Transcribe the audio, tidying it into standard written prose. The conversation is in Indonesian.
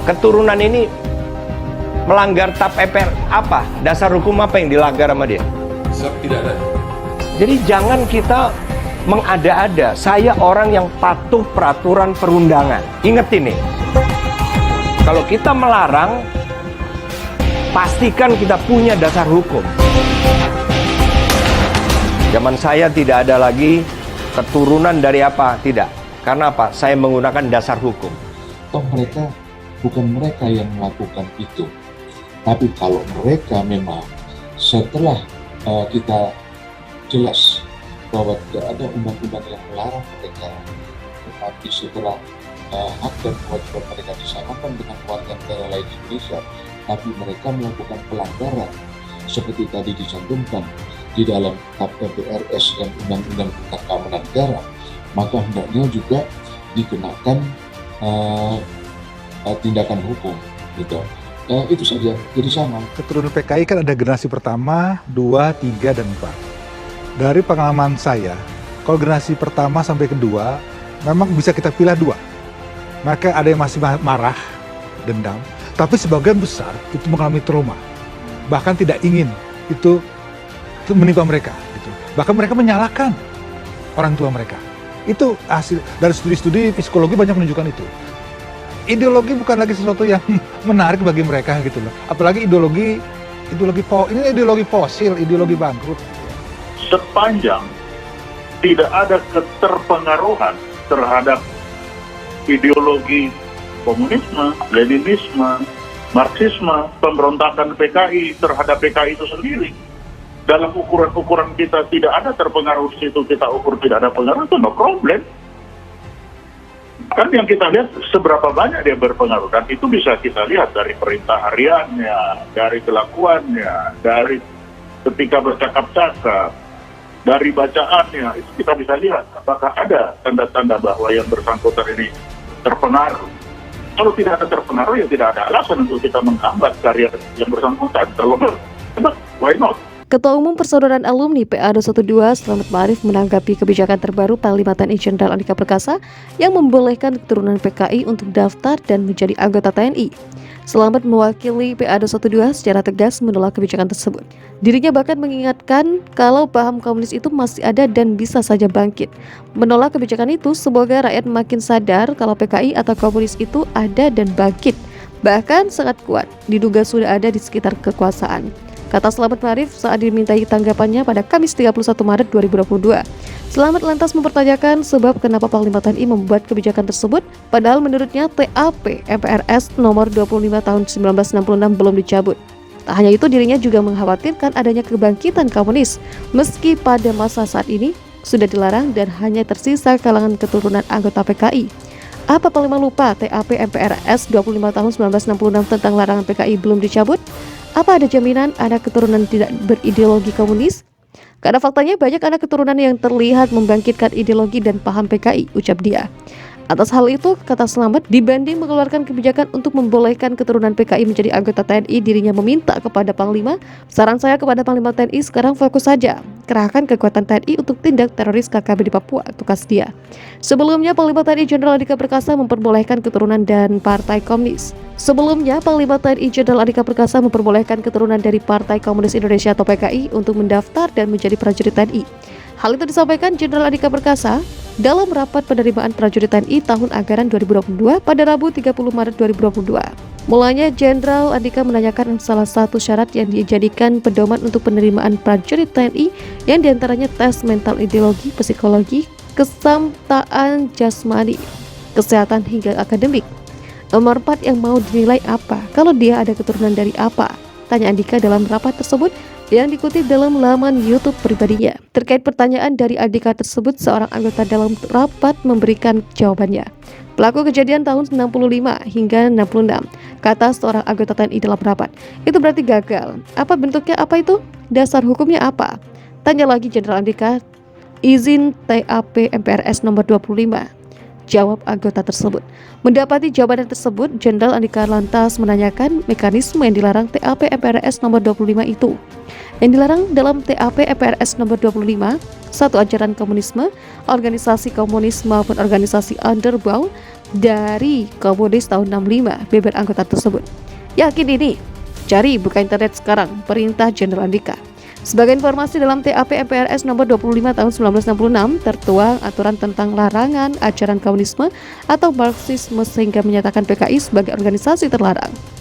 keturunan ini melanggar TAP MPR apa? Dasar hukum apa yang dilanggar sama dia? Tidak ada. Jadi jangan kita mengada-ada. Saya orang yang patuh peraturan perundangan. Ingat ini. Kalau kita melarang, pastikan kita punya dasar hukum. Zaman saya tidak ada lagi keturunan dari apa, tidak. Karena apa? Saya menggunakan dasar hukum. Toh mereka bukan mereka yang melakukan itu. Tapi kalau mereka memang setelah kita jelas bahwa tidak ada undang-undang yang melarang mereka, tetapi setelah hak dan kewajiban mereka disamakan dengan warga negara lain di Indonesia, tapi mereka melakukan pelanggaran seperti tadi dicantumkan di dalam TAP MPRS dan Undang-Undang tentang Keamanan Negara, maka hendaknya juga dikenakan tindakan hukum, gitu. Itu saja, jadi sama. Keturunan PKI kan ada generasi pertama, 2, 3, dan 4. Dari pengalaman saya, kalau generasi pertama sampai kedua, memang bisa kita pilih 2. Maka ada yang masih marah, dendam, tapi sebagian besar itu mengalami trauma. Bahkan tidak ingin itu menimpa mereka. Gitu. Bahkan mereka menyalahkan orang tua mereka. Itu hasil dari studi-studi psikologi banyak menunjukkan itu. Ideologi bukan lagi sesuatu yang menarik bagi mereka gitu loh. Apalagi ini ideologi fosil, ideologi bangkrut. Sepanjang tidak ada keterpengaruhan terhadap ideologi komunisme, Leninisme, Marxisme, pemberontakan PKI terhadap PKI itu sendiri, dalam ukuran-ukuran kita tidak ada terpengaruh di situ, kita ukur tidak ada pengaruh, itu no problem. Kan yang kita lihat seberapa banyak dia berpengaruh, dan itu bisa kita lihat dari perintah hariannya, dari kelakuannya, dari ketika bercakap-cakap, dari bacaannya, itu kita bisa lihat apakah ada tanda-tanda bahwa yang bersangkutan ini terpengaruh. Kalau tidak ada terpengaruh, ya tidak ada alasan untuk kita menghambat karya yang bersangkutan. Kalau why not? Ketua Umum Persaudaraan Alumni PA 212 Slamet Ma'arif menanggapi kebijakan terbaru Panglima TNI Jenderal Andika Perkasa yang membolehkan keturunan PKI untuk daftar dan menjadi anggota TNI. Slamet mewakili PA 212 secara tegas menolak kebijakan tersebut. Dirinya bahkan mengingatkan kalau paham komunis itu masih ada dan bisa saja bangkit. Menolak kebijakan itu semoga rakyat makin sadar kalau PKI atau komunis itu ada dan bangkit. Bahkan sangat kuat, diduga sudah ada di sekitar kekuasaan. Kata Slamet Ma'arif saat dimintai tanggapannya pada Kamis 31 Maret 2022. Slamet lantas mempertanyakan sebab kenapa Panglima TNI membuat kebijakan tersebut, padahal menurutnya TAP MPRS nomor 25 tahun 1966 belum dicabut. Tak hanya itu, dirinya juga mengkhawatirkan adanya kebangkitan komunis, meski pada masa saat ini sudah dilarang dan hanya tersisa kalangan keturunan anggota PKI. Apa Panglima lupa TAP MPRS 25 tahun 1966 tentang larangan PKI belum dicabut? Apa ada jaminan anak keturunan tidak berideologi komunis? Karena faktanya banyak anak keturunan yang terlihat membangkitkan ideologi dan paham PKI, ucap dia. Atas hal itu, kata Slamet, dibanding mengeluarkan kebijakan untuk membolehkan keturunan PKI menjadi anggota TNI, dirinya meminta kepada Panglima, saran saya kepada Panglima TNI sekarang fokus saja, kerahkan kekuatan TNI untuk tindak teroris KKB di Papua, tukas dia. Sebelumnya, Panglima TNI Jenderal Andika Perkasa memperbolehkan keturunan dan Partai Komunis. Sebelumnya, Panglima TNI Jenderal Andika Perkasa memperbolehkan keturunan dari Partai Komunis Indonesia atau PKI untuk mendaftar dan menjadi prajurit TNI. Hal itu disampaikan Jenderal Andika Perkasa dalam rapat penerimaan prajurit TNI tahun anggaran 2022 pada Rabu 30 Maret 2022. Mulanya Jenderal Andika menanyakan salah satu syarat yang dijadikan pedoman untuk penerimaan prajurit TNI yang diantaranya tes mental ideologi, psikologi, kesamtaan jasmani, kesehatan hingga akademik. Nomor 4 yang mau dinilai apa? Kalau dia ada keturunan dari apa? Tanya Andika dalam rapat tersebut yang dikutip dalam laman YouTube pribadinya. Terkait pertanyaan dari Andika tersebut, seorang anggota dalam rapat memberikan jawabannya. Pelaku kejadian tahun 65 hingga 66, kata seorang anggota TNI dalam rapat. Itu berarti gagal. Apa bentuknya, apa itu? Dasar hukumnya apa? Tanya lagi Jenderal Andika, izin TAP MPRS nomor 25. Jawab anggota tersebut. Mendapati jawaban tersebut, Jenderal Andika lantas menanyakan mekanisme yang dilarang TAP MPRS nomor 25 itu. Yang dilarang dalam TAP MPRS nomor 25, satu ajaran komunisme, organisasi komunis maupun organisasi underground, dari komunis tahun 65, beber anggota tersebut. Yakin ini? Cari buka internet sekarang, Perintah Jenderal Andika. Sebagai informasi, dalam TAP MPRS nomor 25 tahun 1966 tertuang aturan tentang larangan ajaran komunisme atau Marxisme sehingga menyatakan PKI sebagai organisasi terlarang.